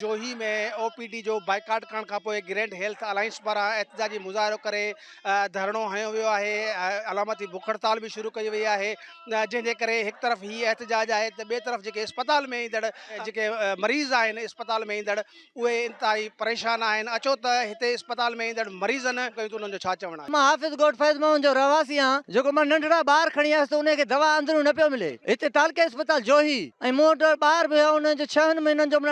जोही में ओपीडी जो बाइकाट करण खां पोइ ग्रैंड हेल्थ अलायंस पारां एहतजाजी मुज़ाहिरो करे धरणो हयो वियो आहे। अलामती बुख हड़ताल भी शुरू कई वई आहे, जंहिंजे करे हिकु तरफ़ ही एहतजाज आहे त ॿिए तरफ़ जेके अस्पताल में ईंदड़ जेके मरीज़ आहिनि अस्पताल में ईंदड़ उहे इंतहाई परेशान आहिनि। अचो त हिते अस्पताल में ईंदड़ मरीज़नि कयूं त उन्हनि जो छा चवणु आहे। मां हाफ़िज़ गोट फैज़ मोहन जो रहवासी आहियां, जेको मां नंढड़ा ॿार खणी आयुसि त उनखे दवा अंदरूं न पियो मिले। हिते तालके अस्पताल जोही ऐं मूं वटि ॿार बि हुया, उन्हनि जो 6 महीननि जो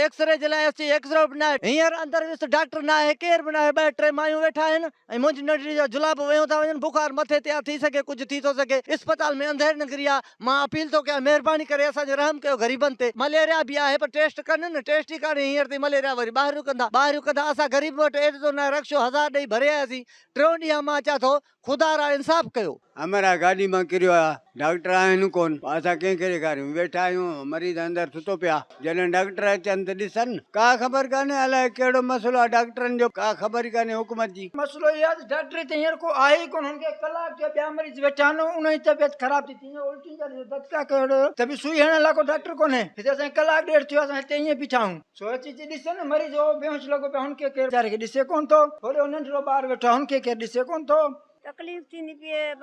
एक्सरे जे लाइ अची एक्सरे बि न आहे। हींअर अंदरि वियुसि डॉक्टर न आहे, केर बि न आहे। 2-3 मायूं वेठा आहिनि ऐं मुंहिंजी नंढड़ी जो जुलाब वेयूं था वञनि। बुखार मथे ते थी सघे, कुझु थी थो सघे। अस्पताल में अंधेर निकिरी आहे। मां अपील थो कयां, महिरबानी करे असांजो रहम कयो ग़रीबनि ते। मलेरिया बि आहे पर टेस्ट कनि न, टेस्ट ई कान्हे। हींअर ते मलेरिया वरी ॿाहिरियों कंदा। असां ग़रीब वटि एॾो तो न रक्षो 1000 ॾेई भरे आयासीं। 3 ॾींहं मां अचां थो, ख़ुदा रा इंसाफ़ कयो। हमारा गाड़ी में किरियो आहे, डॉक्टर आहिनि कोन, असां कंहिंखे ॾेखारियूं। वेठा आहियूं, मरीज़ अंदरि सुतो पिया। जॾहिं डॉक्टर अचनि त ॾिसनि, का ख़बर कान्हे अलाए कहिड़ो मसइलो आहे डॉक्टरनि जो, का ख़बर ई कान्हे हुकूमत जी। मसइलो इहो आहे डॉक्टर त हींअर को आहे ई कोन। हुनखे कलाक जो ॿिया मरीज़ वेठा आहिनि, उन जी तबियत ख़राब थी थी, उल्टी दत्का कयो त बि सुई हणण लाइ को डॉक्टर कोन्हे। हिते असांखे कलाक ॾेढ थियो, असां हिते ईअं बीठा आहियूं। सो अची ॾिसे न मरीज़, हो बेहोश लॻो पिया, हुनखे केरु वीचारे खे ॾिसे कोन थो। होॾे नंढड़ो ॿार वेठो आहे, हुनखे केरु ॾिसे कोन थो। तकलीफ़ थींदी पई है,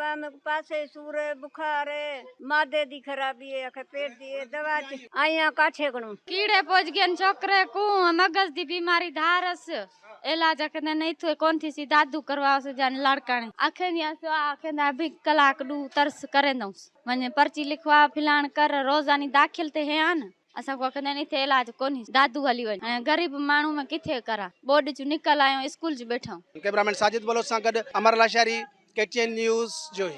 पासे सूर, बुखार, मादे दी खराबी है, पेट दी दवा आया काठे कणो कीड़े पहुंच गए छोकरे को, मगज दी बीमारी धारस इलाज अखने नहीं थे कौन थी सी दादू करवा से जान लड़काने अखन या सो अखन अभी कलाक दू तरस करे दउस वने पर्ची लिखवा फिलान कर रोजानी दाखिल ते है न। असा को कने नहीं थे इलाज कोनी, दादू हली वन गरीब मानू में किथे करा। बोर्ड चु निकल आयो, स्कूल च बैठा। कैमरामैन साजिद बलोच सां गॾु अमर लाशारी, KTN न्यूज़ जोही।